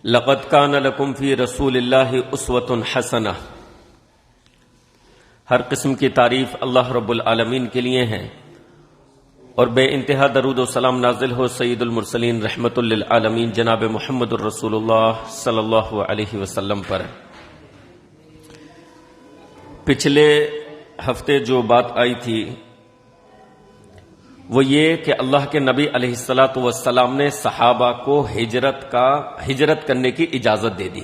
لقد کان لکم فی رسول اللہ اسوۃ حسنہ۔ ہر قسم کی تعریف اللہ رب العالمین کے لیے ہے اور بے انتہا درود و سلام نازل ہو سید المرسلین رحمت للعالمین جناب محمد الرسول اللہ صلی اللہ علیہ وسلم پر۔ پچھلے ہفتے جو بات آئی تھی وہ یہ کہ اللہ کے نبی علیہ الصلاۃ والسلام نے صحابہ کو ہجرت کرنے کی اجازت دے دی،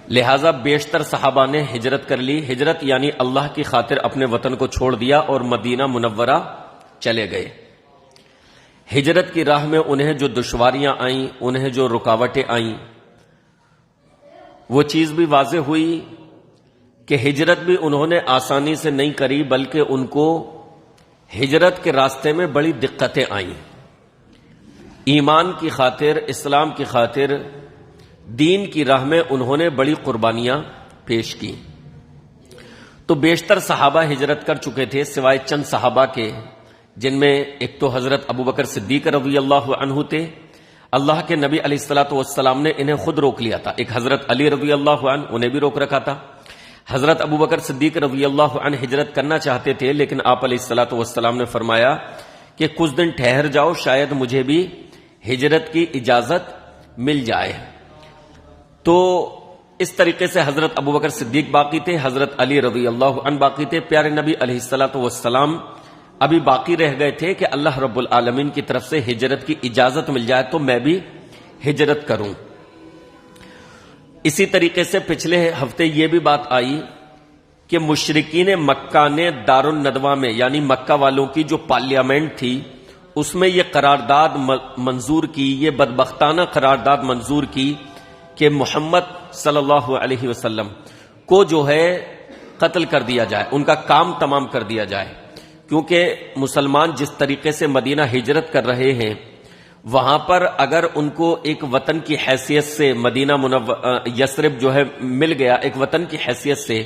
لہذا بیشتر صحابہ نے ہجرت کر لی۔ ہجرت یعنی اللہ کی خاطر اپنے وطن کو چھوڑ دیا اور مدینہ منورہ چلے گئے۔ ہجرت کی راہ میں انہیں جو دشواریاں آئیں، انہیں جو رکاوٹیں آئیں، وہ چیز بھی واضح ہوئی کہ ہجرت بھی انہوں نے آسانی سے نہیں کری، بلکہ ان کو ہجرت کے راستے میں بڑی دقتیں آئیں۔ ایمان کی خاطر، اسلام کی خاطر، دین کی راہ میں انہوں نے بڑی قربانیاں پیش کی۔ تو بیشتر صحابہ ہجرت کر چکے تھے سوائے چند صحابہ کے، جن میں ایک تو حضرت ابوبکر صدیق رضی اللہ عنہ تھے۔ اللہ کے نبی علیہ الصلوۃ والسلام نے انہیں خود روک لیا تھا۔ ایک حضرت علی رضی اللہ عنہ، انہیں بھی روک رکھا تھا۔ حضرت ابوبکر صدیق رضی اللہ عنہ ہجرت کرنا چاہتے تھے، لیکن آپ علیہ الصلوۃ والسلام نے فرمایا کہ کچھ دن ٹھہر جاؤ، شاید مجھے بھی ہجرت کی اجازت مل جائے۔ تو اس طریقے سے حضرت ابوبکر صدیق باقی تھے، حضرت علی رضی اللہ عنہ باقی تھے۔ پیارے نبی علیہ الصلوۃ والسلام ابھی باقی رہ گئے تھے کہ اللہ رب العالمین کی طرف سے ہجرت کی اجازت مل جائے تو میں بھی ہجرت کروں۔ اسی طریقے سے پچھلے ہفتے یہ بھی بات آئی کہ مشرکین مکہ نے دار الندوہ میں، یعنی مکہ والوں کی جو پارلیمنٹ تھی، اس میں یہ قرارداد منظور کی، یہ بدبختانہ قرارداد منظور کی کہ محمد صلی اللہ علیہ وسلم کو جو ہے قتل کر دیا جائے، ان کا کام تمام کر دیا جائے، کیونکہ مسلمان جس طریقے سے مدینہ ہجرت کر رہے ہیں، وہاں پر اگر ان کو ایک وطن کی حیثیت سے مدینہ یثرب جو ہے مل گیا، ایک وطن کی حیثیت سے،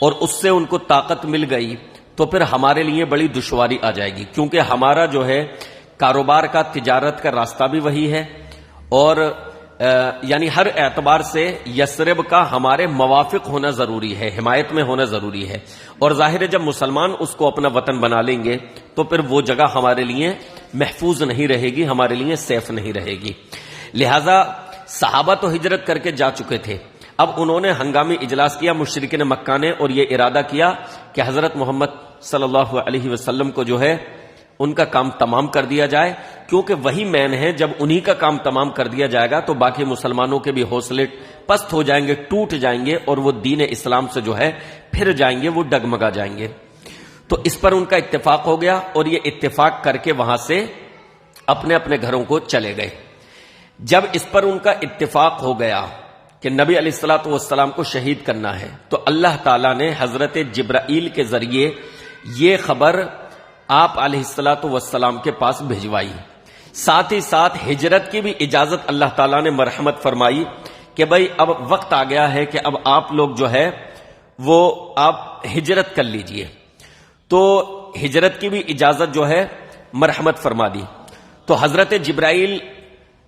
اور اس سے ان کو طاقت مل گئی، تو پھر ہمارے لیے بڑی دشواری آ جائے گی، کیونکہ ہمارا جو ہے کاروبار کا، تجارت کا راستہ بھی وہی ہے، اور یعنی ہر اعتبار سے یثرب کا ہمارے موافق ہونا ضروری ہے، حمایت میں ہونا ضروری ہے۔ اور ظاہر ہے جب مسلمان اس کو اپنا وطن بنا لیں گے تو پھر وہ جگہ ہمارے لیے محفوظ نہیں رہے گی، ہمارے لیے سیف نہیں رہے گی۔ لہذا صحابہ تو ہجرت کر کے جا چکے تھے، اب انہوں نے ہنگامی اجلاس کیا مشرکین مکہ نے، اور یہ ارادہ کیا کہ حضرت محمد صلی اللہ علیہ وسلم کو جو ہے ان کا کام تمام کر دیا جائے، کیونکہ وہی مین ہے۔ جب انہی کا کام تمام کر دیا جائے گا تو باقی مسلمانوں کے بھی حوصلے پست ہو جائیں گے، ٹوٹ جائیں گے، اور وہ دین اسلام سے جو ہے پھر جائیں گے، وہ ڈگمگا جائیں گے۔ تو اس پر ان کا اتفاق ہو گیا، اور یہ اتفاق کر کے وہاں سے اپنے اپنے گھروں کو چلے گئے۔ جب اس پر ان کا اتفاق ہو گیا کہ نبی علیہ الصلوۃ والسلام کو شہید کرنا ہے، تو اللہ تعالیٰ نے حضرت جبرائیل کے ذریعے یہ خبر آپ علیہ الصلوۃ والسلام کے پاس بھجوائی۔ ساتھ ہی ساتھ ہجرت کی بھی اجازت اللہ تعالیٰ نے مرحمت فرمائی کہ بھئی اب وقت آ گیا ہے کہ اب آپ لوگ جو ہے وہ آپ ہجرت کر لیجئے۔ تو ہجرت کی بھی اجازت جو ہے مرحمت فرما دی۔ تو حضرت جبرائیل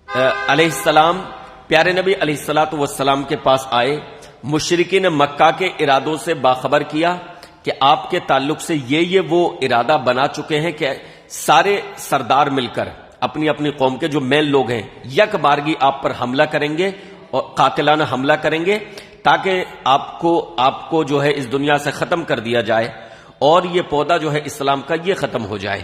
علیہ السلام پیارے نبی علیہ الصلوۃ والسلام کے پاس آئے، مشرکین مکہ کے ارادوں سے باخبر کیا کہ آپ کے تعلق سے یہ وہ ارادہ بنا چکے ہیں کہ سارے سردار مل کر اپنی اپنی قوم کے جو میل لوگ ہیں یک بارگی آپ پر حملہ کریں گے، اور قاتلانہ حملہ کریں گے، تاکہ آپ کو جو ہے اس دنیا سے ختم کر دیا جائے، اور یہ پودا جو ہے اسلام کا یہ ختم ہو جائے۔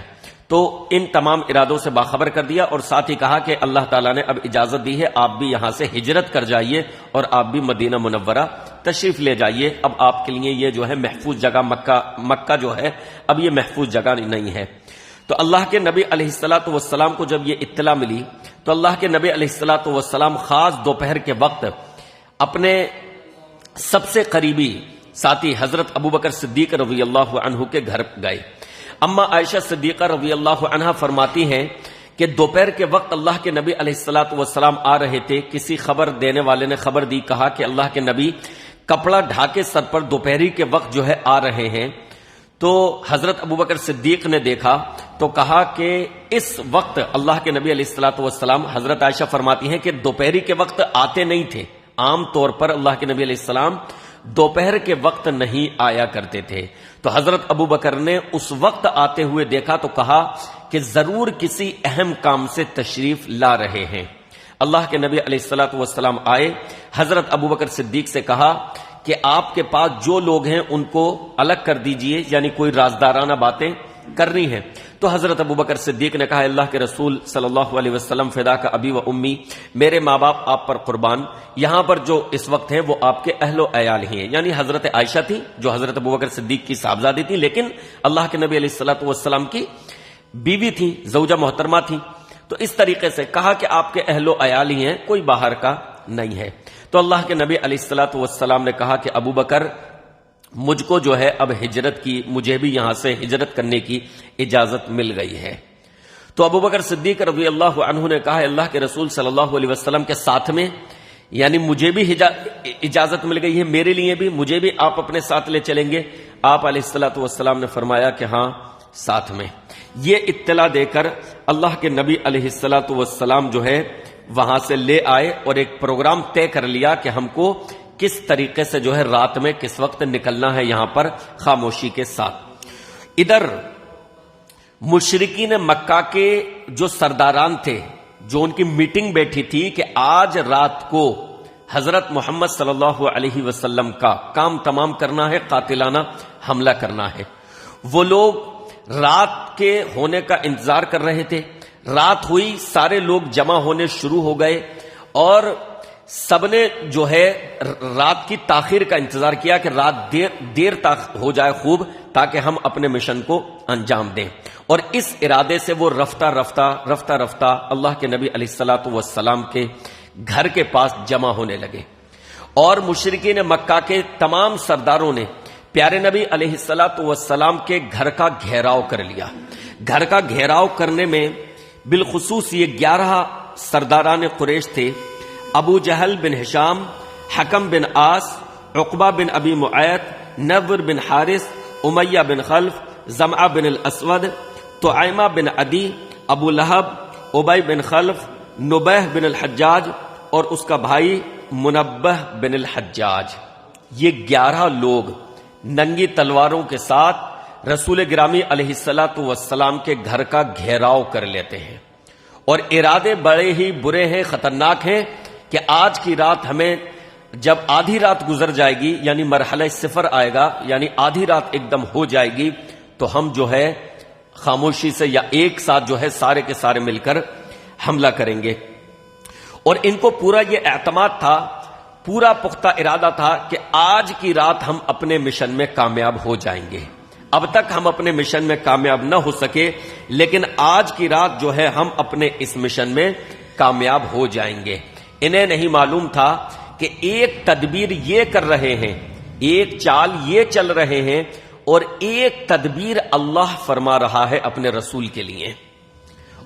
تو ان تمام ارادوں سے باخبر کر دیا، اور ساتھ ہی کہا کہ اللہ تعالیٰ نے اب اجازت دی ہے، آپ بھی یہاں سے ہجرت کر جائیے، اور آپ بھی مدینہ منورہ تشریف لے جائیے۔ اب آپ کے لیے یہ جو ہے محفوظ جگہ مکہ جو ہے اب یہ محفوظ جگہ نہیں ہے۔ تو اللہ کے نبی علیہ الصلوۃ والسلام کو جب یہ اطلاع ملی تو اللہ کے نبی علیہ الصلوۃ والسلام خاص دوپہر کے وقت اپنے سب سے قریبی ساتھی حضرت ابوبکر صدیق رضی اللہ عنہ کے گھر گئے۔ اما عائشہ صدیقہ رضی اللہ عنہا فرماتی ہیں کہ دوپہر کے وقت اللہ کے نبی علیہ الصلوۃ والسلام آ رہے تھے، کسی خبر دینے والے نے خبر دی، کہا کہ اللہ کے نبی کپڑا ڈھانکے سر پر دوپہری کے وقت جو ہے آ رہے ہیں۔ تو حضرت ابوبکر صدیق نے دیکھا تو کہا کہ اس وقت اللہ کے نبی علیہ الصلوۃ والسلام، حضرت عائشہ فرماتی ہیں کہ دوپہری کے وقت آتے نہیں تھے، عام طور پر اللہ کے نبی علیہ السلام دوپہر کے وقت نہیں آیا کرتے تھے، تو حضرت ابوبکر نے اس وقت آتے ہوئے دیکھا تو کہا کہ ضرور کسی اہم کام سے تشریف لا رہے ہیں۔ اللہ کے نبی علیہ الصلوۃ والسلام آئے، حضرت ابوبکر صدیق سے کہا کہ آپ کے پاس جو لوگ ہیں ان کو الگ کر دیجئے، یعنی کوئی رازدارانہ باتیں کرنی ہیں۔ تو حضرت ابوبکر صدیق نے کہا اللہ کے رسول صلی اللہ علیہ وسلم فدا کا ابی و امی، میرے ماں باپ آپ پر قربان، یہاں پر جو اس وقت ہیں وہ آپ کے اہل و عیال ہی ہیں، یعنی حضرت عائشہ تھی جو حضرت ابوبکر صدیق کی صاحبزادی تھی، لیکن اللہ کے نبی علیہ الصلوۃ والسلام کی بیوی تھی، زوجہ محترمہ تھی۔ تو اس طریقے سے کہا کہ آپ کے اہل و عیال ہی ہیں، کوئی باہر کا نہیں ہے۔ تو اللہ کے نبی علیہ الصلوۃ والسلام نے کہا کہ ابوبکر مجھ کو جو ہے اب ہجرت کی، مجھے بھی یہاں سے ہجرت کرنے کی اجازت مل گئی ہے۔ تو ابوبکر صدیق رضی اللہ عنہ نے کہا اللہ کے رسول صلی اللہ علیہ وسلم کے ساتھ میں، یعنی مجھے بھی اجازت مل گئی ہے، میرے لیے بھی، مجھے بھی آپ اپنے ساتھ لے چلیں گے؟ آپ علیہ الصلوۃ والسلام نے فرمایا کہ ہاں ساتھ میں۔ یہ اطلاع دے کر اللہ کے نبی علیہ الصلوۃ والسلام جو ہے وہاں سے لے آئے اور ایک پروگرام طے کر لیا کہ ہم کو کس طریقے سے جو ہے رات میں کس وقت نکلنا ہے یہاں پر خاموشی کے ساتھ۔ ادھر مشرکین مکہ کے جو سرداران تھے، جو ان کی میٹنگ بیٹھی تھی کہ آج رات کو حضرت محمد صلی اللہ علیہ وسلم کا کام تمام کرنا ہے، قاتلانہ حملہ کرنا ہے، وہ لوگ رات کے ہونے کا انتظار کر رہے تھے۔ رات ہوئی، سارے لوگ جمع ہونے شروع ہو گئے اور سب نے جو ہے رات کی تاخیر کا انتظار کیا کہ رات دیر تک ہو جائے خوب، تاکہ ہم اپنے مشن کو انجام دیں۔ اور اس ارادے سے وہ رفتہ رفتہ اللہ کے نبی علیہ الصلوۃ والسلام کے گھر کے پاس جمع ہونے لگے، اور مشرکین مکہ کے تمام سرداروں نے پیارے نبی علیہ الصلوۃ والسلام کے گھر کا گھیراؤ کر لیا۔ گھر کا گھیراؤ کرنے میں بالخصوص یہ 11 سرداران قریش تھے، ابو جہل بن ہشام، حکم بن عاص، عقبہ بن ابی معیط، نضر بن حارث، امیہ بن خلف، زمعہ بن الاسود، طعیمہ بن عدی، ابو لہب، ابی بن خلف، نبیہ بن الحجاج اور اس کا بھائی منبہ بن الحجاج۔ یہ 11 لوگ ننگی تلواروں کے ساتھ رسول گرامی علیہ الصلوۃ والسلام کے گھر کا گھیراؤ کر لیتے ہیں، اور ارادے بڑے ہی برے ہیں، خطرناک ہیں کہ آج کی رات ہمیں جب آدھی رات گزر جائے گی، یعنی مرحلہ صفر آئے گا، یعنی آدھی رات ایک دم ہو جائے گی، تو ہم جو ہے خاموشی سے یا ایک ساتھ جو ہے سارے کے سارے مل کر حملہ کریں گے۔ اور ان کو پورا یہ اعتماد تھا، پورا پختہ ارادہ تھا کہ آج کی رات ہم اپنے مشن میں کامیاب ہو جائیں گے۔ اب تک ہم اپنے مشن میں کامیاب نہ ہو سکے، لیکن آج کی رات جو ہے ہم اپنے اس مشن میں کامیاب ہو جائیں گے۔ انہیں نہیں معلوم تھا کہ ایک تدبیر یہ کر رہے ہیں، ایک چال یہ چل رہے ہیں، اور ایک تدبیر اللہ فرما رہا ہے اپنے رسول کے لیے،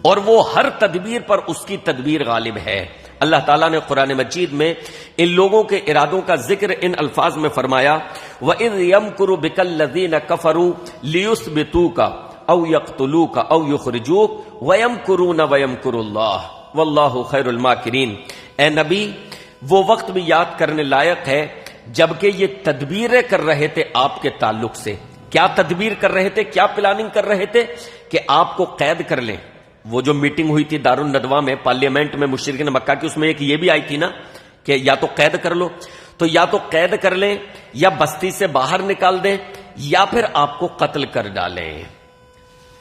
اور وہ ہر تدبیر پر اس کی تدبیر غالب ہے۔ اللہ تعالیٰ نے قرآن مجید میں ان لوگوں کے ارادوں کا ذکر ان الفاظ میں فرمایا، وَإِذْ يَمْكُرُ بِكَ الَّذِينَ كَفَرُوا لِيُثْبِتُوكَ أَوْ يَقْتُلُوكَ أَوْ يُخْرِجُوكَ وَيَمْكُرُونَ وَيَمْكُرُ اللَّهُ وَاللَّهُ خَيْرُ الْمَاكِرِينَ۔ اے نبی، وہ وقت بھی یاد کرنے لائق ہے جبکہ یہ تدبیریں کر رہے تھے آپ کے تعلق سے۔ کیا تدبیر کر رہے تھے، کیا پلاننگ کر رہے تھے؟ کہ آپ کو قید کر لیں۔ وہ جو میٹنگ ہوئی تھی دارالندوہ میں، پارلیمنٹ میں مشرکین مکہ کی، اس میں ایک یہ بھی آئی تھی نا کہ یا تو قید کر لو، تو یا تو قید کر لیں، یا بستی سے باہر نکال دیں، یا پھر آپ کو قتل کر ڈالیں۔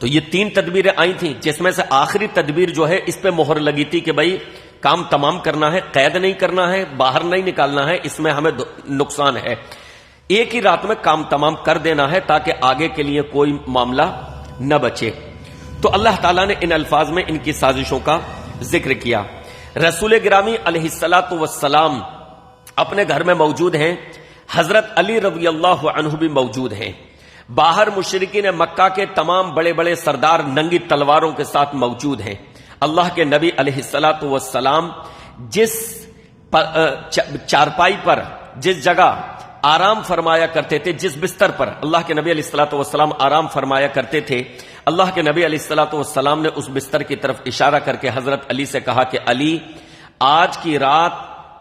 تو یہ 3 تدبیریں آئی تھیں، جس میں سے آخری تدبیر جو ہے اس پہ مہر لگی تھی کہ بھائی کام تمام کرنا ہے، قید نہیں کرنا ہے، باہر نہیں نکالنا ہے، اس میں ہمیں نقصان ہے، ایک ہی رات میں کام تمام کر دینا ہے تاکہ آگے کے لیے کوئی معاملہ نہ بچے۔ تو اللہ تعالیٰ نے ان الفاظ میں ان کی سازشوں کا ذکر کیا۔ رسول گرامی علیہ الصلوۃ والسلام اپنے گھر میں موجود ہیں، حضرت علی رضی اللہ عنہ بھی موجود ہیں، باہر مشرکین مکہ کے تمام بڑے بڑے سردار ننگی تلواروں کے ساتھ موجود ہیں۔ اللہ کے نبی علیہ الصلوۃ والسلام جس چارپائی پر، جس جگہ آرام فرمایا کرتے تھے جس بستر پر اللہ کے نبی علیہ الصلوۃ والسلام آرام فرمایا کرتے تھے، اللہ کے نبی علیہ الصلوۃ والسلام نے اس بستر کی طرف اشارہ کر کے حضرت علی سے کہا کہ علی، آج کی رات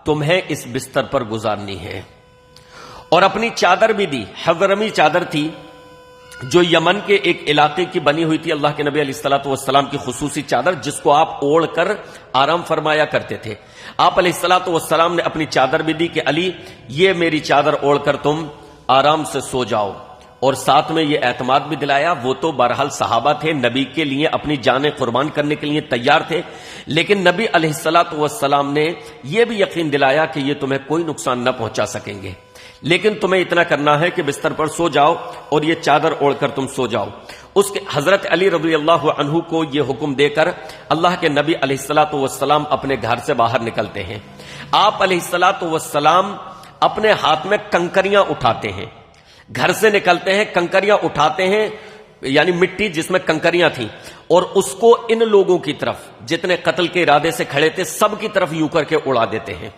تمہیں اس بستر پر گزارنی ہے، اور اپنی چادر بھی دی۔ حضرمی چادر تھی جو یمن کے ایک علاقے کی بنی ہوئی تھی، اللہ کے نبی علیہ الصلوۃ والسلام کی خصوصی چادر، جس کو آپ اوڑھ کر آرام فرمایا کرتے تھے۔ آپ علیہ الصلوۃ والسلام نے اپنی چادر بھی دی کہ علی، یہ میری چادر اوڑھ کر تم آرام سے سو جاؤ، اور ساتھ میں یہ اعتماد بھی دلایا۔ وہ تو بہرحال صحابہ تھے، نبی کے لیے اپنی جانیں قربان کرنے کے لیے تیار تھے، لیکن نبی علیہ الصلوۃ والسلام نے یہ بھی یقین دلایا کہ یہ تمہیں کوئی نقصان نہ پہنچا سکیں گے، لیکن تمہیں اتنا کرنا ہے کہ بستر پر سو جاؤ اور یہ چادر اوڑھ کر تم سو جاؤ۔ اس کے حضرت علی رضی اللہ عنہ کو یہ حکم دے کر اللہ کے نبی علیہ الصلوۃ والسلام اپنے گھر سے باہر نکلتے ہیں۔ آپ علیہ الصلوۃ والسلام اپنے ہاتھ میں کنکریاں اٹھاتے ہیں، گھر سے نکلتے ہیں، کنکریاں اٹھاتے ہیں، یعنی مٹی جس میں کنکریاں تھیں، اور اس کو ان لوگوں کی طرف جتنے قتل کے ارادے سے کھڑے تھے سب کی طرف یوں کر کے اڑا دیتے ہیں،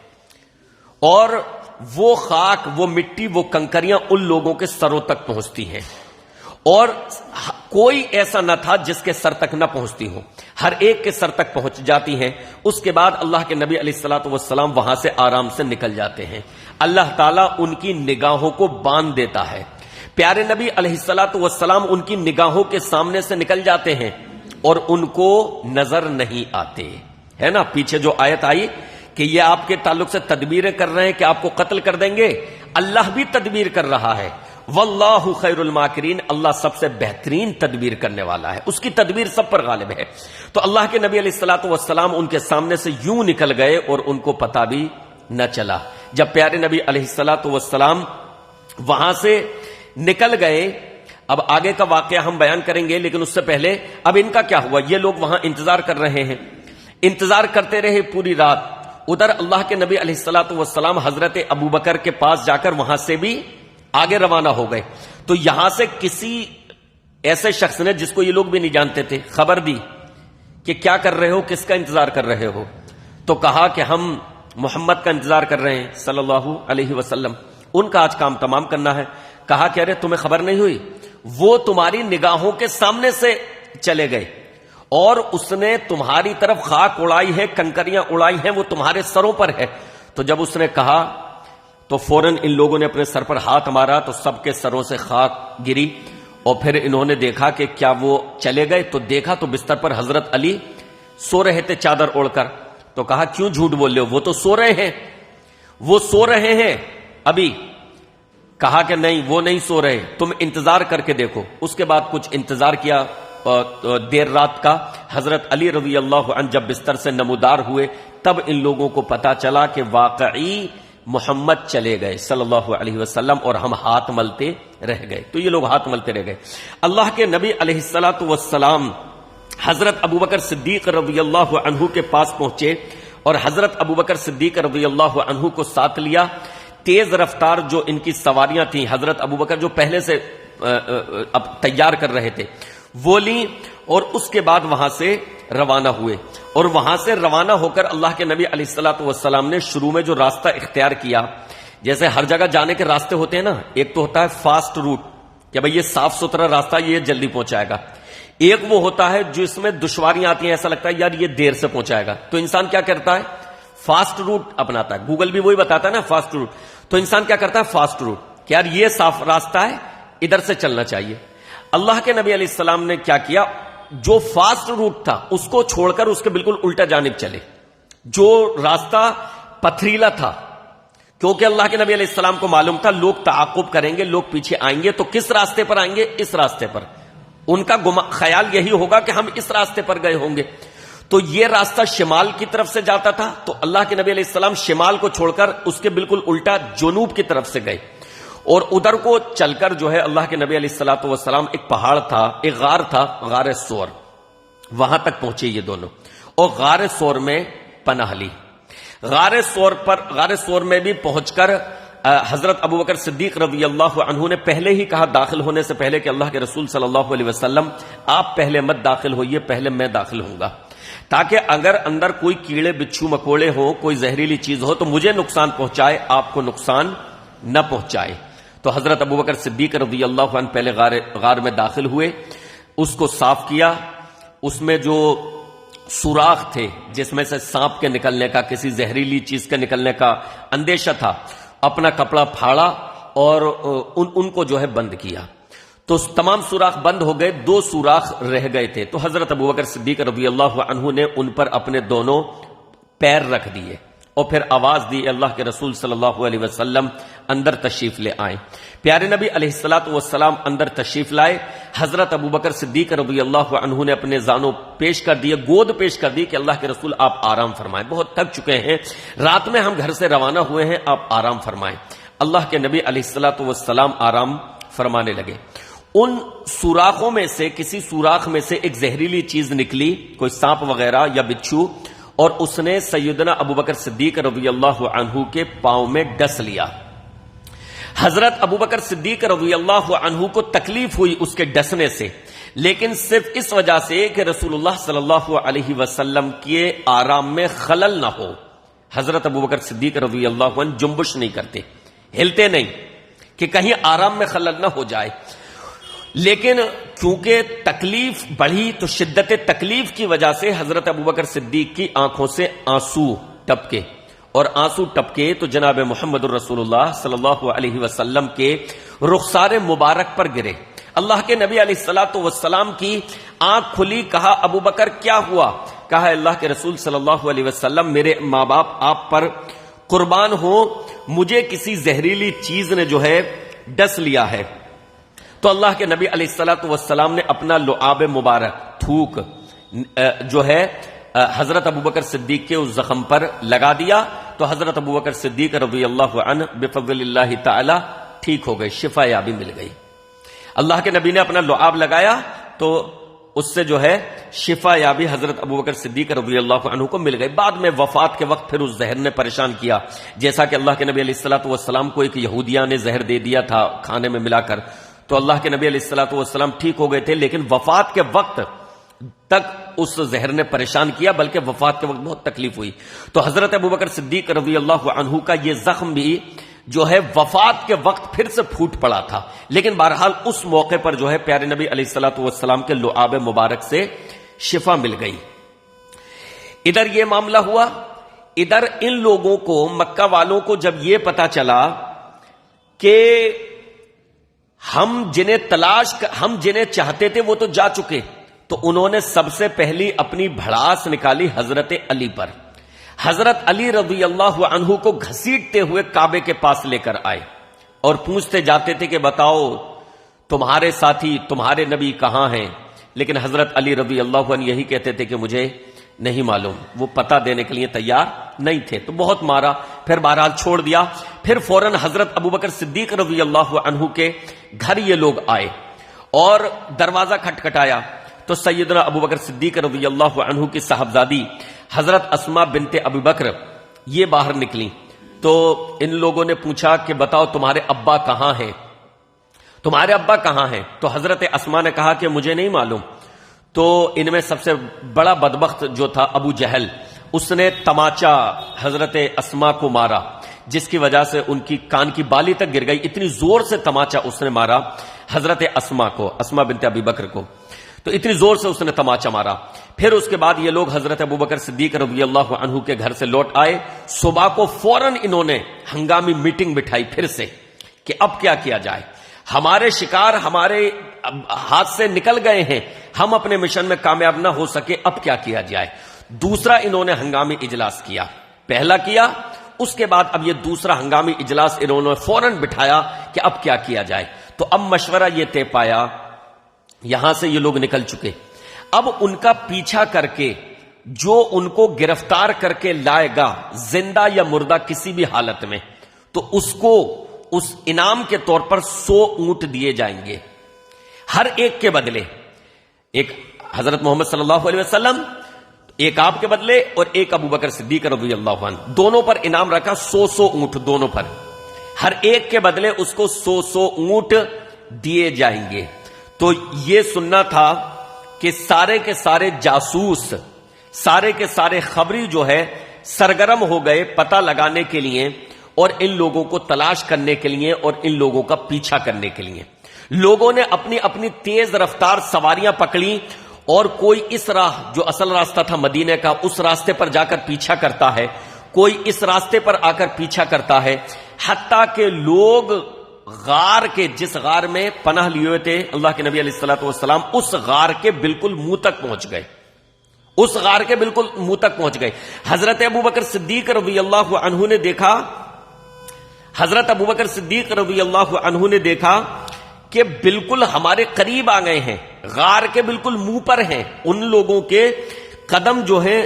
اور وہ خاک، وہ مٹی، وہ کنکریاں ان لوگوں کے سروں تک پہنچتی ہیں، اور کوئی ایسا نہ تھا جس کے سر تک نہ پہنچتی ہو، ہر ایک کے سر تک پہنچ جاتی ہیں۔ اس کے بعد اللہ کے نبی علیہ الصلوۃ والسلام وہاں سے آرام سے نکل جاتے ہیں۔ اللہ تعالیٰ ان کی نگاہوں کو باندھ دیتا ہے۔ پیارے نبی علیہ الصلوۃ والسلام ان کی نگاہوں کے سامنے سے نکل جاتے ہیں اور ان کو نظر نہیں آتے، ہے نا؟ پیچھے جو آیت آئی کہ یہ آپ کے تعلق سے تدبیریں کر رہے ہیں کہ آپ کو قتل کر دیں گے، اللہ بھی تدبیر کر رہا ہے۔ واللہ خیر الماکرین، اللہ سب سے بہترین تدبیر کرنے والا ہے، اس کی تدبیر سب پر غالب ہے۔ تو اللہ کے نبی علیہ الصلوۃ والسلام ان کے سامنے سے یوں نکل گئے اور ان کو پتہ بھی نہ چلا۔ جب پیارے نبی علیہ الصلوۃ والسلام وہاں سے نکل گئے، اب آگے کا واقعہ ہم بیان کریں گے، لیکن اس سے پہلے اب ان کا کیا ہوا؟ یہ لوگ وہاں انتظار کر رہے ہیں، انتظار کرتے رہے پوری رات۔ ادھر اللہ کے نبی علیہ الصلوۃ والسلام حضرت ابوبکر کے پاس جا کر وہاں سے بھی آگے روانہ ہو گئے۔ تو یہاں سے کسی ایسے شخص نے، جس کو یہ لوگ بھی نہیں جانتے تھے، خبر دی کہ کیا کر رہے ہو، کس کا انتظار کر رہے ہو؟ تو کہا کہ ہم محمد کا انتظار کر رہے ہیں صلی اللہ علیہ وسلم، ان کا آج کام تمام کرنا ہے۔ کہا کہ ارے تمہیں خبر نہیں ہوئی؟ وہ تمہاری نگاہوں کے سامنے سے چلے گئے اور اس نے تمہاری طرف خاک اڑائی ہے، کنکریاں اڑائی ہیں، وہ تمہارے سروں پر ہے۔ تو جب اس نے کہا تو فوراً ان لوگوں نے اپنے سر پر ہاتھ مارا تو سب کے سروں سے خاک گری، اور پھر انہوں نے دیکھا کہ کیا وہ چلے گئے؟ تو دیکھا تو بستر پر حضرت علی سو رہے تھے چادر اوڑھ کر۔ تو کہا کیوں جھوٹ بول رہے ہو؟ وہ تو سو رہے ہیں، وہ سو رہے ہیں ابھی۔ کہا کہ نہیں، وہ نہیں سو رہے، تم انتظار کر کے دیکھو۔ اس کے بعد کچھ انتظار کیا دیر رات کا۔ حضرت علی رضی اللہ عنہ جب بستر سے نمودار ہوئے تب ان لوگوں کو پتا چلا کہ واقعی محمد چلے گئے صلی اللہ علیہ وسلم، اور ہم ہاتھ ملتے رہ گئے۔ تو یہ لوگ ہاتھ ملتے رہ گئے۔ اللہ کے نبی علیہ الصلوۃ والسلام حضرت ابوبکر صدیق رضی اللہ عنہ کے پاس پہنچے اور حضرت ابوبکر صدیق رضی اللہ عنہ کو ساتھ لیا۔ تیز رفتار جو ان کی سواریاں تھیں، حضرت ابوبکر جو پہلے سے اب تیار کر رہے تھے وہ لیں، اور اس کے بعد وہاں سے روانہ ہوئے۔ اور وہاں سے روانہ ہو کر اللہ کے نبی علیہ الصلوۃ والسلام نے شروع میں جو راستہ اختیار کیا، جیسے ہر جگہ جانے کے راستے ہوتے ہیں نا، ایک تو ہوتا ہے فاسٹ روٹ کہ بھئی یہ صاف ستھرا راستہ، یہ جلدی پہنچائے گا۔ ایک وہ ہوتا ہے جو اس میں دشواریاں آتی ہیں، ایسا لگتا ہے یار یہ دیر سے پہنچائے گا، تو انسان کیا کرتا ہے؟ فاسٹ روٹ اپناتا ہے۔ گوگل بھی وہی بتاتا ہے نا فاسٹ روٹ، تو انسان کیا کرتا ہے؟ فاسٹ روٹ، کہ یار یہ صاف راستہ ہے، ادھر سے چلنا چاہیے۔ اللہ کے نبی علیہ السلام نے کیا کیا؟ جو فاسٹ روٹ تھا اس کو چھوڑ کر اس کے بالکل الٹا جانب چلے، جو راستہ پتھریلا تھا، کیونکہ اللہ کے نبی علیہ السلام کو معلوم تھا لوگ تعاقب کریں گے، لوگ پیچھے آئیں گے، تو کس راستے پر آئیں گے؟ اس راستے پر۔ ان کا خیال یہی ہوگا کہ ہم اس راستے پر گئے ہوں گے۔ تو یہ راستہ شمال کی طرف سے جاتا تھا، تو اللہ کے نبی علیہ السلام شمال کو چھوڑ کر اس کے بالکل الٹا جنوب کی طرف سے گئے، اور ادھر کو چل کر جو ہے اللہ کے نبی علیہ الصلوۃ والسلام، ایک پہاڑ تھا، ایک غار تھا، غار سور، وہاں تک پہنچے یہ دونوں، اور غار سور میں پناہ لی۔ غار سور میں بھی پہنچ کر حضرت ابوبکر صدیق رضی اللہ عنہ نے پہلے ہی کہا داخل ہونے سے پہلے کہ اللہ کے رسول صلی اللہ علیہ وسلم آپ پہلے مت داخل ہوئیے، پہلے میں داخل ہوں گا، تاکہ اگر اندر کوئی کیڑے بچھو مکوڑے ہوں، کوئی زہریلی چیز ہو تو مجھے نقصان پہنچائے، آپ کو نقصان نہ پہنچائے۔ تو حضرت ابوبکر صدیق رضی اللہ عنہ پہلے غار میں داخل ہوئے، اس کو صاف کیا، اس میں جو سوراخ تھے جس میں سے سانپ کے نکلنے کا، کسی زہریلی چیز کے نکلنے کا اندیشہ تھا، اپنا کپڑا پھاڑا اور ان کو جو ہے بند کیا۔ تو تمام سوراخ بند ہو گئے، 2 سوراخ رہ گئے تھے۔ تو حضرت ابوبکر صدیق رضی اللہ عنہ نے ان پر اپنے دونوں پیر رکھ دیے اور پھر آواز دی، اللہ کے رسول صلی اللہ علیہ وسلم اندر تشریف لے آئیں۔ پیارے نبی علیہ الصلوۃ والسلام اندر تشریف لائے۔ حضرت ابوبکر صدیق رضی اللہ عنہ نے اپنے زانوں پیش کر دیے، گود پیش کر دی کہ اللہ کے رسول آپ آرام فرمائیں، بہت تھک چکے ہیں، رات میں ہم گھر سے روانہ ہوئے ہیں، آپ آرام فرمائیں۔ اللہ کے نبی علیہ الصلوۃ والسلام آرام فرمانے لگے۔ ان سوراخوں میں سے کسی سوراخ میں سے ایک زہریلی چیز نکلی، کوئی سانپ وغیرہ یا بچھو، اور اس نے سیدنا ابوبکر صدیق رضی اللہ عنہ کے پاؤں میں ڈس لیا۔ حضرت ابوبکر صدیق رضی اللہ عنہ کو تکلیف ہوئی اس کے ڈسنے سے، لیکن صرف اس وجہ سے کہ رسول اللہ صلی اللہ علیہ وسلم کے آرام میں خلل نہ ہو۔ حضرت ابوبکر صدیق رضی اللہ عنہ جنبش نہیں کرتے، ہلتے نہیں کہ کہیں آرام میں خلل نہ ہو جائے، لیکن کیونکہ تکلیف بڑھی تو شدت تکلیف کی وجہ سے حضرت ابوبکر صدیق کی آنکھوں سے آنسو ٹپکے، اور آنسو ٹپکے تو جناب محمد الرسول اللہ صلی اللہ علیہ وسلم کے رخسار مبارک پر گرے۔ اللہ کے نبی علیہ الصلوۃ والسلام کی آنکھ کھلی، کہا ابوبکر کیا ہوا؟ کہا اللہ کے رسول صلی اللہ علیہ وسلم میرے ماں باپ آپ پر قربان ہو، مجھے کسی زہریلی چیز نے جو ہے ڈس لیا ہے۔ تو اللہ کے نبی علیہ الصلوۃ والسلام نے اپنا لعاب مبارک تھوک جو ہے حضرت ابوبکر صدیق کے اس زخم پر لگا دیا، تو حضرت ابوبکر صدیق رضی اللہ عنہ بفضل اللہ تعالی ٹھیک ہو گئے، شفا یابی مل گئی۔ اللہ کے نبی نے اپنا لعاب لگایا تو اس سے جو ہے شفا یابی حضرت ابوبکر صدیق رضی اللہ عنہ کو مل گئی۔ بعد میں وفات کے وقت پھر اس زہر نے پریشان کیا، جیسا کہ اللہ کے نبی علیہ الصلوۃ والسلام کو ایک یہودیہ نے زہر دے دیا تھا کھانے میں ملا کر، تو اللہ کے نبی علیہ الصلوۃ والسلام ٹھیک ہو گئے تھے، لیکن وفات کے وقت تک اس زہر نے پریشان کیا، بلکہ وفات کے وقت بہت تکلیف ہوئی۔ تو حضرت ابوبکر صدیق رضی اللہ عنہ کا یہ زخم بھی جو ہے وفات کے وقت پھر سے پھوٹ پڑا تھا، لیکن بہرحال اس موقع پر جو ہے پیارے نبی علیہ الصلوۃ والسلام کے لعاب مبارک سے شفا مل گئی۔ ادھر یہ معاملہ ہوا، ادھر ان لوگوں کو، مکہ والوں کو جب یہ پتا چلا کہ ہم جنہیں چاہتے تھے وہ تو جا چکے، تو انہوں نے سب سے پہلی اپنی بھڑاس نکالی حضرت علی پر۔ حضرت علی رضی اللہ عنہ کو گھسیٹتے ہوئے کعبے کے پاس لے کر آئے اور پوچھتے جاتے تھے کہ بتاؤ تمہارے ساتھی، تمہارے نبی کہاں ہیں؟ لیکن حضرت علی رضی اللہ عنہ یہی کہتے تھے کہ مجھے نہیں معلوم، وہ پتہ دینے کے لیے تیار نہیں تھے۔ تو بہت مارا، پھر بہرحال چھوڑ دیا۔ پھر فوراً حضرت ابوبکر صدیق رضی اللہ عنہ کے گھر یہ لوگ آئے اور دروازہ کھٹکھٹایا، تو سیدنا ابوبکر صدیق رضی اللہ عنہ کی صاحبزادی حضرت اسماء بنت ابی بکر یہ باہر نکلی۔ تو ان لوگوں نے پوچھا کہ بتاؤ تمہارے ابا کہاں ہیں، تمہارے ابا کہاں ہیں؟ تو حضرت اسماء نے کہا کہ مجھے نہیں معلوم۔ تو ان میں سب سے بڑا بدبخت جو تھا ابو جہل، اس نے تماچا حضرت اسماء کو مارا، جس کی وجہ سے ان کی کان کی بالی تک گر گئی، اتنی زور سے تماچا اس نے مارا حضرت اسماء کو، اسماء بنت ابی بکر کو، تو اتنی زور سے اس نے تماچا مارا۔ پھر اس کے بعد یہ لوگ حضرت ابوبکر صدیق رضی اللہ عنہ کے گھر سے لوٹ آئے۔ صبح کو فوراً انہوں نے ہنگامی میٹنگ بٹھائی پھر سے کہ اب کیا کیا جائے، ہمارے شکار ہمارے ہاتھ سے نکل گئے ہیں، ہم اپنے مشن میں کامیاب نہ ہو سکے، اب کیا کیا جائے۔ دوسرا انہوں نے ہنگامی اجلاس کیا، پہلا کیا، اس کے بعد اب یہ دوسرا ہنگامی اجلاس انہوں نے فوراً بٹھایا کہ اب کیا کیا جائے۔ تو اب مشورہ یہ طے پایا، یہاں سے یہ لوگ نکل چکے، اب ان کا پیچھا کر کے جو ان کو گرفتار کر کے لائے گا زندہ یا مردہ کسی بھی حالت میں، تو اس کو اس انعام کے طور پر 100 اونٹ دیے جائیں گے، ہر ایک کے بدلے، ایک حضرت محمد صلی اللہ علیہ وسلم، ایک آپ کے بدلے اور ایک ابوبکر صدیق رضی اللہ عنہ، دونوں پر انعام رکھا 100 اونٹ، دونوں پر، ہر ایک کے بدلے اس کو 100 اونٹ دیے جائیں گے۔ تو یہ سننا تھا کہ سارے کے سارے جاسوس، سارے کے سارے خبری جو ہے سرگرم ہو گئے پتہ لگانے کے لیے اور ان لوگوں کو تلاش کرنے کے لیے اور ان لوگوں کا پیچھا کرنے کے لیے لوگوں نے اپنی اپنی تیز رفتار سواریاں پکڑی، اور کوئی اس راہ جو اصل راستہ تھا مدینے کا اس راستے پر جا کر پیچھا کرتا ہے، کوئی اس راستے پر آ کر پیچھا کرتا ہے، حتیٰ کہ لوگ غار کے جس غار میں پناہ لیے ہوئے تھے اللہ کے نبی علیہ الصلوۃ والسلام اس غار کے بالکل منہ تک پہنچ گئے، اس غار کے بالکل منہ تک پہنچ گئے۔ حضرت ابوبکر صدیق رضی اللہ عنہ نے دیکھا، حضرت ابوبکر صدیق رضی اللہ عنہ نے دیکھا کہ بالکل ہمارے قریب آ گئے ہیں، غار کے بالکل منہ پر ہیں، ان لوگوں کے قدم جو ہیں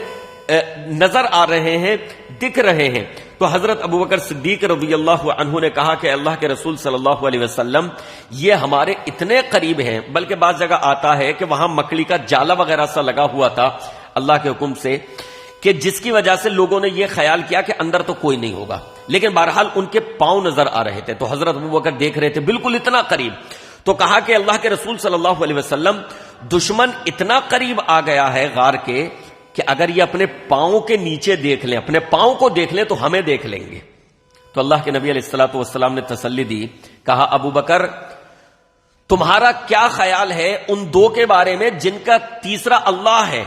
نظر آ رہے ہیں، دکھ رہے ہیں۔ تو حضرت ابوبکر صدیق رضی اللہ عنہ نے کہا کہ اللہ کے رسول صلی اللہ علیہ وسلم یہ ہمارے اتنے قریب ہیں، بلکہ بعض جگہ آتا ہے کہ وہاں مکڑی کا جالا وغیرہ سا لگا ہوا تھا اللہ کے حکم سے، کہ جس کی وجہ سے لوگوں نے یہ خیال کیا کہ اندر تو کوئی نہیں ہوگا، لیکن بہرحال ان کے پاؤں نظر آ رہے تھے۔ تو حضرت ابوبکر دیکھ رہے تھے بالکل اتنا قریب، تو کہا کہ اللہ کے رسول صلی اللہ علیہ وسلم دشمن اتنا قریب آ گیا ہے غار کے کہ اگر یہ اپنے پاؤں کے نیچے دیکھ لیں، اپنے پاؤں کو دیکھ لیں تو ہمیں دیکھ لیں گے۔ تو اللہ کے نبی علیہ الصلوۃ والسلام نے تسلی دی، کہا ابوبکر تمہارا کیا خیال ہے ان دو کے بارے میں جن کا تیسرا اللہ ہے؟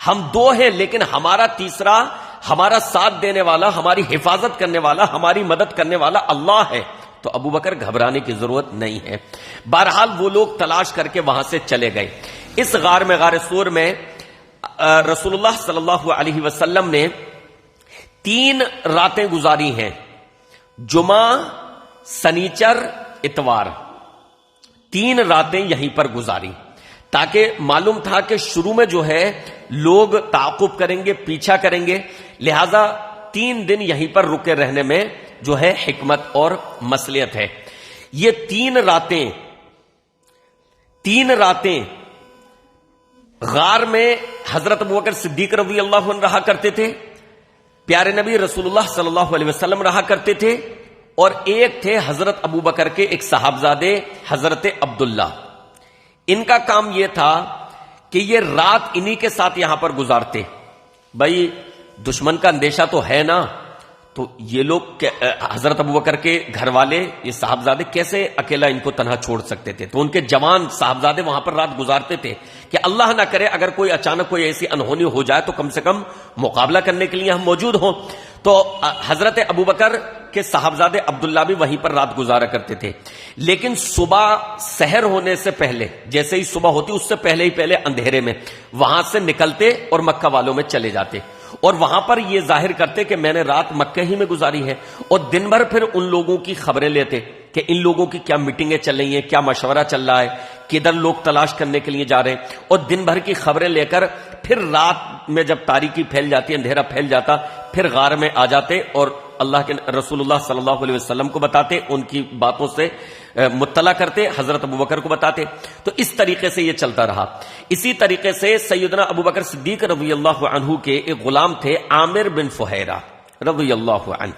ہم دو ہیں لیکن ہمارا تیسرا، ہمارا ساتھ دینے والا، ہماری حفاظت کرنے والا، ہماری مدد کرنے والا اللہ ہے۔ تو ابوبکر گھبرانے کی ضرورت نہیں ہے۔ بہرحال وہ لوگ تلاش کر کے وہاں سے چلے گئے۔ اس غار میں، غار سور میں رسول اللہ صلی اللہ علیہ وسلم نے 3 راتیں گزاری ہیں، جمعہ، سنیچر، اتوار، 3 راتیں یہیں پر گزاری، تاکہ معلوم تھا کہ شروع میں جو ہے لوگ تعاقب کریں گے، پیچھا کریں گے، لہذا 3 دن یہیں پر رکے رہنے میں جو ہے حکمت اور مصلحت ہے۔ یہ 3 راتیں غار میں حضرت ابوبکر صدیق رضی اللہ عنہ رہا کرتے تھے، پیارے نبی رسول اللہ صلی اللہ علیہ وسلم رہا کرتے تھے، اور ایک تھے حضرت ابوبکر کے ایک صاحبزادے حضرت عبداللہ۔ ان کا کام یہ تھا کہ یہ رات انہی کے ساتھ یہاں پر گزارتے۔ بھائی دشمن کا اندیشہ تو ہے نا، تو یہ لوگ حضرت ابوبکر کے گھر والے یہ صاحبزادے کیسے اکیلا ان کو تنہا چھوڑ سکتے تھے؟ تو ان کے جوان صاحبزادے وہاں پر رات گزارتے تھے کہ اللہ نہ کرے اگر کوئی اچانک کوئی ایسی انہونی ہو جائے تو کم سے کم مقابلہ کرنے کے لیے ہم موجود ہوں۔ تو حضرت ابوبکر کے صاحبزادے عبداللہ بھی وہیں پر رات گزارا کرتے تھے، لیکن صبح سحر ہونے سے پہلے، جیسے ہی صبح ہوتی اس سے پہلے ہی پہلے اندھیرے میں وہاں سے نکلتے اور مکہ والوں میں چلے جاتے، اور وہاں پر یہ ظاہر کرتے کہ میں نے رات مکہ ہی میں گزاری ہے، اور دن بھر پھر ان لوگوں کی خبریں لیتے کہ ان لوگوں کی کیا میٹنگیں چل رہی ہیں، کیا مشورہ چل رہا ہے، کدھر لوگ تلاش کرنے کے لیے جا رہے ہیں، اور دن بھر کی خبریں لے کر پھر رات میں جب تاریکی پھیل جاتی، اندھیرا پھیل جاتا، پھر غار میں آ جاتے اور اللہ کے رسول اللہ صلی اللہ علیہ وسلم کو بتاتے، ان کی باتوں سے مطلع کرتے، حضرت ابوبکر کو بتاتے۔ تو اس طریقے سے یہ چلتا رہا۔ اسی طریقے سے سیدنا ابوبکر صدیق رضی اللہ عنہ کے ایک غلام تھے عامر بن فہیرہ رضی اللہ عنہ۔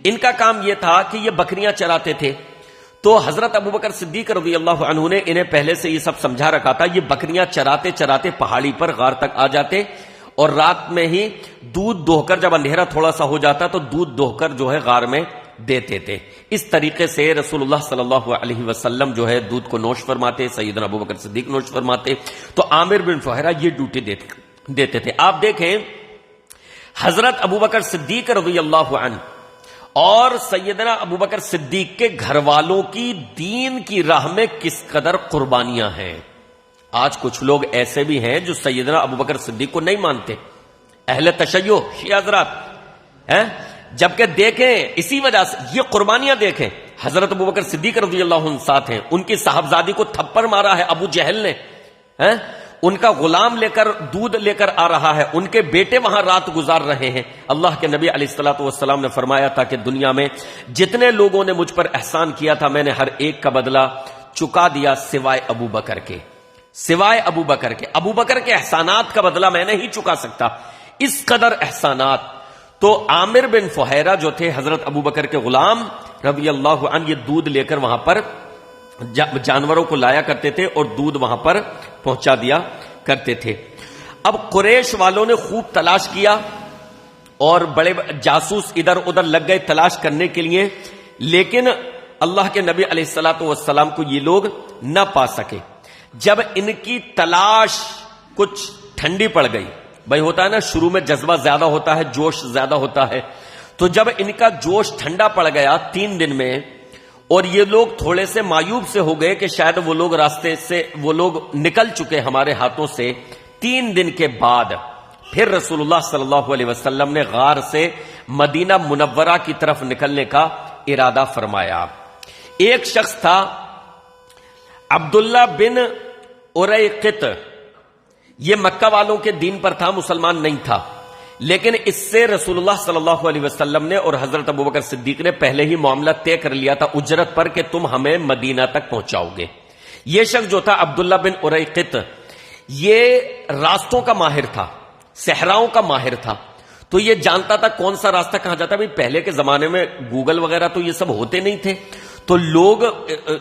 ان کا کام یہ تھا کہ یہ بکریاں چراتے تھے، تو حضرت ابوبکر صدیق رضی اللہ عنہ نے انہیں پہلے سے یہ سب سمجھا رکھا تھا۔ یہ بکریاں چراتے چراتے پہاڑی پر غار تک آ جاتے، اور رات میں ہی دودھ دوہ کر، جب اندھیرا تھوڑا سا ہو جاتا تو دودھ دوہ کر جو ہے غار میں دیتے تھے۔ اس طریقے سے رسول اللہ صلی اللہ علیہ وسلم جو ہے دودھ کو نوش فرماتے، سیدنا ابوبکر صدیق نوش فرماتے، تو عامر بن فہیرہ یہ ڈیوٹی دیتے تھے۔ آپ دیکھیں حضرت ابوبکر صدیق رضی اللہ عنہ اور سیدنا ابوبکر صدیق کے گھر والوں کی دین کی راہ میں کس قدر قربانیاں ہیں۔ آج کچھ لوگ ایسے بھی ہیں جو سیدنا ابوبکر صدیق کو نہیں مانتے، اہل تشیع شیعہ حضرات ہیں، جبکہ دیکھیں اسی وجہ سے یہ قربانیاں دیکھیں، حضرت ابوبکر صدیق رضی اللہ عنہ ساتھ ہیں، ان کی صاحبزادی کو تھپڑ مارا ہے ابو جہل نے، ان کا غلام لے کر دودھ لے کر آ رہا ہے، ان کے بیٹے وہاں رات گزار رہے ہیں۔ اللہ کے نبی علیہ الصلوۃ والسلام نے فرمایا تھا کہ دنیا میں جتنے لوگوں نے مجھ پر احسان کیا تھا میں نے ہر ایک کا بدلہ چکا دیا سوائے ابوبکر کے، سوائے ابوبکر کے۔ ابوبکر کے احسانات کا بدلہ میں نہیں چکا سکتا، اس قدر احسانات۔ تو عامر بن فہیرہ جو تھے حضرت ابوبکر کے غلام رضی اللہ عنہ، یہ دودھ لے کر وہاں پر جانوروں کو لایا کرتے تھے اور دودھ وہاں پر پہنچا دیا کرتے تھے۔ اب قریش والوں نے خوب تلاش کیا اور بڑے جاسوس ادھر ادھر لگ گئے تلاش کرنے کے لیے، لیکن اللہ کے نبی علیہ الصلوۃ والسلام کو یہ لوگ نہ پا سکے۔ جب ان کی تلاش کچھ ٹھنڈی پڑ گئی، بھائی ہوتا ہے نا شروع میں جذبہ زیادہ ہوتا ہے، جوش زیادہ ہوتا ہے، تو جب ان کا جوش ٹھنڈا پڑ گیا 3 دن میں، اور یہ لوگ تھوڑے سے مایوب سے ہو گئے کہ شاید وہ لوگ راستے سے وہ لوگ نکل چکے ہمارے ہاتھوں سے، 3 دن کے بعد پھر رسول اللہ صلی اللہ علیہ وسلم نے غار سے مدینہ منورہ کی طرف نکلنے کا ارادہ فرمایا۔ ایک شخص تھا عبداللہ بن اریقط، یہ مکہ والوں کے دین پر تھا، مسلمان نہیں تھا، لیکن اس سے رسول اللہ صلی اللہ علیہ وسلم نے اور حضرت ابوبکر صدیق نے پہلے ہی معاملہ طے کر لیا تھا اجرت پر کہ تم ہمیں مدینہ تک پہنچاؤ گے۔ یہ شخص جو تھا عبداللہ بن اریقط، یہ راستوں کا ماہر تھا، صحراؤں کا ماہر تھا، تو یہ جانتا تھا کون سا راستہ کہاں جاتا ہے۔ پہلے کے زمانے میں گوگل وغیرہ تو یہ سب ہوتے نہیں تھے، تو لوگ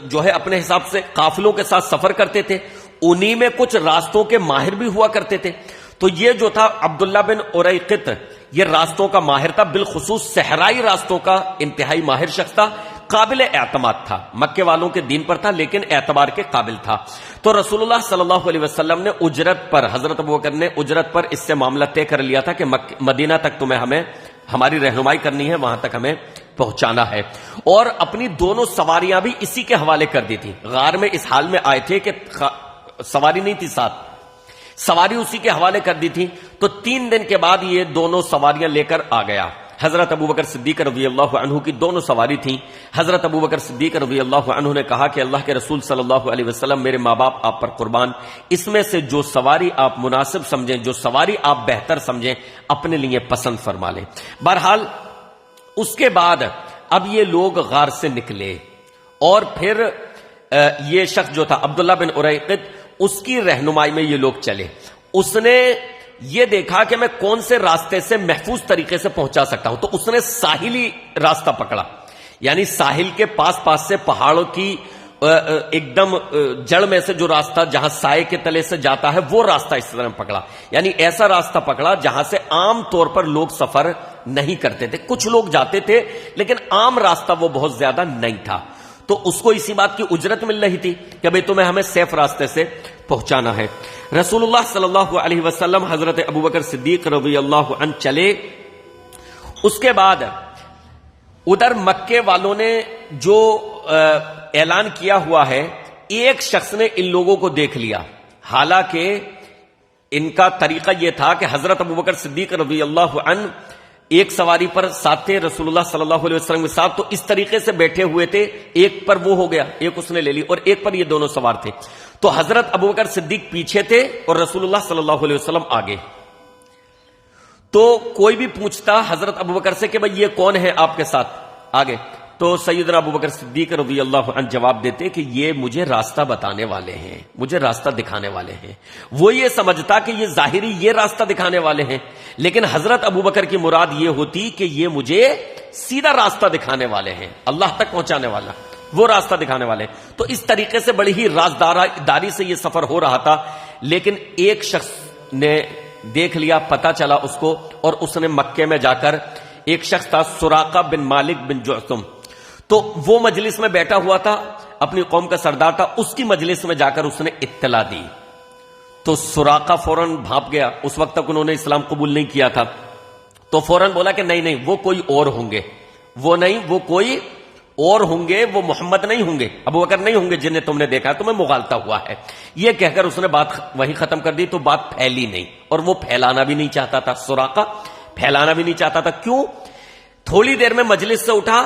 جو ہے اپنے حساب سے قافلوں کے ساتھ سفر کرتے تھے، انہی میں کچھ راستوں کے ماہر بھی ہوا کرتے تھے۔ تو یہ جو تھا عبداللہ بن اریقط، یہ راستوں کا ماہر تھا، بالخصوص صحرائی راستوں کا انتہائی ماہر شخص تھا، قابل اعتماد تھا، مکے والوں کے دین پر تھا لیکن اعتبار کے قابل تھا۔ تو رسول اللہ صلی اللہ علیہ وسلم نے اجرت پر، حضرت ابوبکر نے اجرت پر اس سے معاملہ طے کر لیا تھا کہ مدینہ تک تمہیں ہمیں ہماری رہنمائی کرنی ہے، وہاں تک ہمیں پہنچانا ہے، اور اپنی دونوں سواریاں بھی اسی کے حوالے کر دی تھی۔ غار میں اس حال میں آئے تھے کہ سواری نہیں تھی ساتھ، سواری اسی کے حوالے کر دی تھی۔ تو 3 دن کے بعد یہ دونوں سواریاں لے کر آ گیا۔ حضرت ابوبکر صدیق رضی اللہ عنہ کی دونوں سواری تھیں۔ حضرت ابوبکر صدیق رضی اللہ عنہ نے کہا کہ اللہ کے رسول صلی اللہ علیہ وسلم، میرے ماں باپ آپ پر قربان، اس میں سے جو سواری آپ مناسب سمجھیں، جو سواری آپ بہتر سمجھیں، اپنے لیے پسند فرما لیں۔ بہرحال اس کے بعد اب یہ لوگ غار سے نکلے، اور پھر یہ شخص جو تھا عبداللہ بن اریقط، اس کی رہنمائی میں یہ لوگ چلے۔ اس نے یہ دیکھا کہ میں کون سے راستے سے محفوظ طریقے سے پہنچا سکتا ہوں، تو اس نے ساحلی راستہ پکڑا، یعنی ساحل کے پاس پاس سے پہاڑوں کی ایک دم جڑ میں سے جو راستہ جہاں سائے کے تلے سے جاتا ہے، وہ راستہ اس طرح پکڑا، یعنی ایسا راستہ پکڑا جہاں سے عام طور پر لوگ سفر نہیں کرتے تھے، کچھ لوگ جاتے تھے لیکن عام راستہ وہ بہت زیادہ نہیں تھا۔ تو اس کو اسی بات کی اجرت مل رہی تھی کہ بھئی تمہیں ہمیں سیف راستے سے پہنچانا ہے۔ رسول اللہ صلی اللہ علیہ وسلم حضرت ابوبکر صدیق رضی اللہ عنہ چلے۔ اس کے بعد ادھر مکے والوں نے جو اعلان کیا ہوا ہے، ایک شخص نے ان لوگوں کو دیکھ لیا، حالانکہ ان کا طریقہ یہ تھا کہ حضرت ابوبکر صدیق رضی اللہ عنہ ایک سواری پر ساتھ تھے، رسول اللہ صلی اللہ علیہ وسلم کے ساتھ، تو اس طریقے سے بیٹھے ہوئے تھے، ایک پر وہ ہو گیا، ایک اس نے لے لی، اور ایک پر یہ دونوں سوار تھے۔ تو حضرت ابوبکر صدیق پیچھے تھے اور رسول اللہ صلی اللہ علیہ وسلم آگے۔ تو کوئی بھی پوچھتا حضرت ابوبکر سے کہ بھئی یہ کون ہے آپ کے ساتھ آگے، تو سیدنا ابوبکر صدیق رضی اللہ عنہ جواب دیتے کہ یہ مجھے راستہ بتانے والے ہیں، مجھے راستہ دکھانے والے ہیں۔ وہ یہ سمجھتا کہ یہ ظاہری یہ راستہ دکھانے والے ہیں، لیکن حضرت ابوبکر کی مراد یہ ہوتی کہ یہ مجھے سیدھا راستہ دکھانے والے ہیں، اللہ تک پہنچانے والا وہ راستہ دکھانے والے۔ تو اس طریقے سے بڑی ہی رازداری سے یہ سفر ہو رہا تھا، لیکن ایک شخص نے دیکھ لیا، پتا چلا اس کو، اور اس نے مکے میں جا کر، ایک شخص تھا سراقہ بن مالک بن جعثم، تو وہ مجلس میں بیٹھا ہوا تھا، اپنی قوم کا سردار تھا، اس کی مجلس میں جا کر اس نے اطلاع دی۔ تو سراقہ فوراً بھاپ گیا، اس وقت تک انہوں نے اسلام قبول نہیں کیا تھا، تو فوراً بولا کہ نہیں وہ کوئی اور ہوں گے، وہ کوئی اور ہوں گے، وہ محمد نہیں ہوں گے، ابوبکر نہیں ہوں گے جنہیں تم نے دیکھا، تمہیں مغالطہ ہوا ہے۔ یہ کہہ کر اس نے بات وہی ختم کر دی، تو بات پھیلی نہیں، اور وہ پھیلانا بھی نہیں چاہتا تھا، سراقہ پھیلانا بھی نہیں چاہتا تھا۔ کیوں؟ تھوڑی دیر میں مجلس سے اٹھا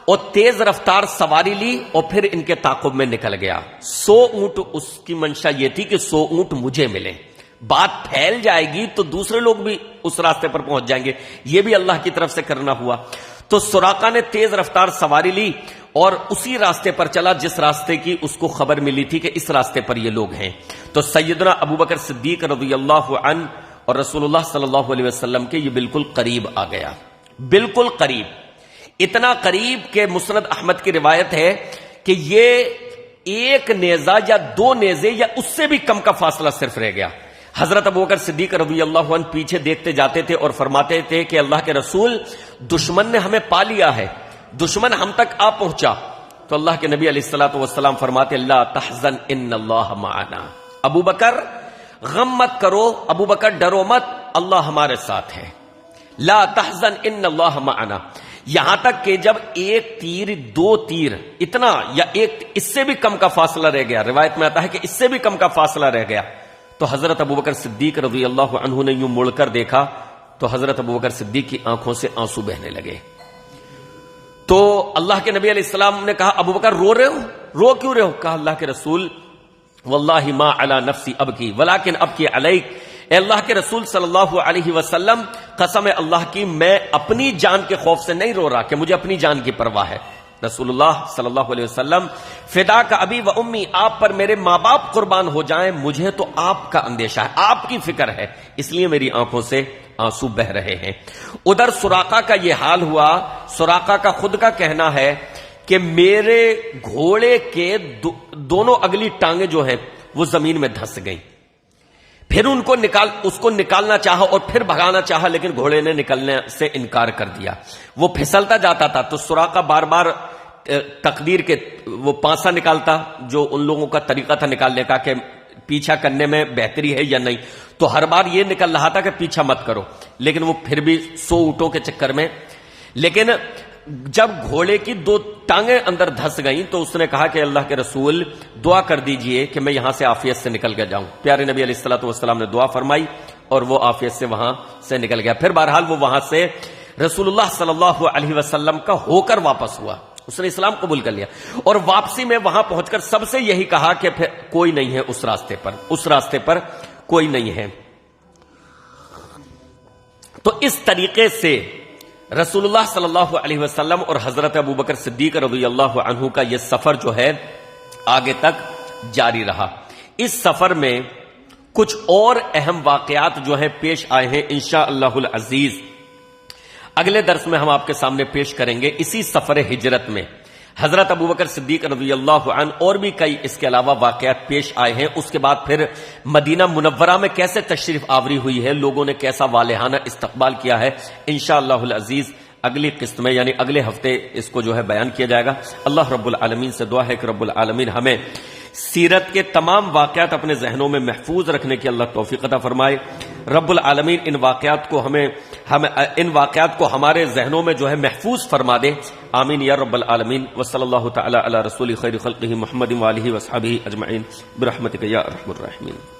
اور تیز رفتار سواری لی، اور پھر ان کے تعاقب میں نکل گیا۔ 100 اونٹ اس کی منشا یہ تھی کہ 100 اونٹ مجھے ملے، بات پھیل جائے گی تو دوسرے لوگ بھی اس راستے پر پہنچ جائیں گے، یہ بھی اللہ کی طرف سے کرنا ہوا۔ تو سراقہ نے تیز رفتار سواری لی اور اسی راستے پر چلا جس راستے کی اس کو خبر ملی تھی کہ اس راستے پر یہ لوگ ہیں۔ تو سیدنا ابوبکر صدیق رضی اللہ عنہ اور رسول اللہ صلی اللہ علیہ وسلم کے یہ بالکل قریب آ گیا، بالکل قریب، اتنا قریب کہ مسند احمد کی روایت ہے کہ یہ 1 نیزہ یا 2 نیزے یا اس سے بھی کم کا فاصلہ صرف رہ گیا۔ حضرت ابوبکر صدیق رضی اللہ عنہ پیچھے دیکھتے جاتے تھے اور فرماتے تھے کہ اللہ کے رسول، دشمن نے ہمیں پا لیا ہے، دشمن ہم تک آ پہنچا. تو اللہ کے نبی علیہ الصلوۃ والسلام فرماتے لا تحزن ان اللہ معنا. ابو بکر غم مت کرو، ابو بکر ڈرو مت، اللہ ہمارے ساتھ ہے. لا تحزن ان اللہ معنا. یہاں تک کہ جب ایک تیر، دو تیر، اتنا یا ایک اس سے بھی کم کا فاصلہ رہ گیا، روایت میں آتا ہے کہ اس سے بھی کم کا فاصلہ رہ گیا، تو حضرت ابوبکر صدیق رضی اللہ عنہ نے یوں مڑ کر دیکھا تو حضرت ابوبکر صدیق کی آنکھوں سے آنسو بہنے لگے. تو اللہ کے نبی علیہ السلام نے کہا ابوبکر رو رہے ہو؟ رو کیوں رہے ہو؟ کہا اللہ کے رسول واللہ ما علی نفسی ابکی ولکن ابکی علیک. اے اللہ کے رسول صلی اللہ علیہ وسلم، قسم اللہ کی میں اپنی جان کے خوف سے نہیں رو رہا کہ مجھے اپنی جان کی پرواہ ہے. رسول اللہ صلی اللہ علیہ وسلم، فدا کا ابی و امی، آپ پر میرے ماں باپ قربان ہو جائیں، مجھے تو آپ کا اندیشہ ہے، آپ کی فکر ہے، اس لیے میری آنکھوں سے آنسو بہ رہے ہیں. ادھر سراقہ کا یہ حال ہوا. سراقہ کا خود کا کہنا ہے کہ میرے گھوڑے کے دونوں اگلی ٹانگیں جو ہیں وہ زمین میں دھس گئیں. پھر اس کو نکالنا چاہا اور پھر بھگانا چاہا، لیکن گھوڑے نے نکلنے سے انکار کر دیا. وہ پھسلتا جاتا تھا تو سراقہ بار بار تقدیر کے وہ پانسا نکالتا، جو ان لوگوں کا طریقہ تھا نکالنے کا کہ پیچھا کرنے میں بہتری ہے یا نہیں. تو ہر بار یہ نکل رہا تھا کہ پیچھا مت کرو، لیکن وہ پھر بھی 100 اونٹوں کے چکر میں. لیکن جب گھوڑے کی 2 ٹانگیں اندر دھس گئیں تو اس نے کہا کہ اللہ کے رسول دعا کر دیجئے کہ میں یہاں سے عافیت سے نکل کے جاؤں. پیارے نبی علیہ الصلوۃ والسلام نے دعا فرمائی اور وہ عافیت سے وہاں سے نکل گیا. پھر بہرحال وہ وہاں سے رسول اللہ صلی اللہ علیہ وسلم کا ہو کر واپس ہوا، اس نے اسلام قبول کر لیا، اور واپسی میں وہاں پہنچ کر سب سے یہی کہا کہ پھر کوئی نہیں ہے اس راستے پر کوئی نہیں ہے. تو اس طریقے سے رسول اللہ صلی اللہ علیہ وسلم اور حضرت ابوبکر صدیق رضی اللہ عنہ کا یہ سفر جو ہے آگے تک جاری رہا. اس سفر میں کچھ اور اہم واقعات جو ہیں پیش آئے ہیں، انشاءاللہ العزیز اگلے درس میں ہم آپ کے سامنے پیش کریں گے. اسی سفر ہجرت میں حضرت ابوبکر صدیق رضی اللہ عنہ اور بھی کئی اس کے علاوہ واقعات پیش آئے ہیں. اس کے بعد پھر مدینہ منورہ میں کیسے تشریف آوری ہوئی ہے، لوگوں نے کیسا والہانہ استقبال کیا ہے، انشاءاللہ العزیز اگلی قسط میں یعنی اگلے ہفتے اس کو جو ہے بیان کیا جائے گا. اللہ رب العالمین سے دعا ہے کہ رب العالمین ہمیں سیرت کے تمام واقعات اپنے ذہنوں میں محفوظ رکھنے کی اللہ توفیق عطا فرمائے. رب العالمین ان واقعات کو ہمارے ذہنوں میں جو ہے محفوظ فرما دے. آمین یا رب العالمین. وصلی اللہ تعالی علی رسول خیر خلقہ محمد وآلہ وصحبہ اجمعین برحمتک یا ارحم الراحمین.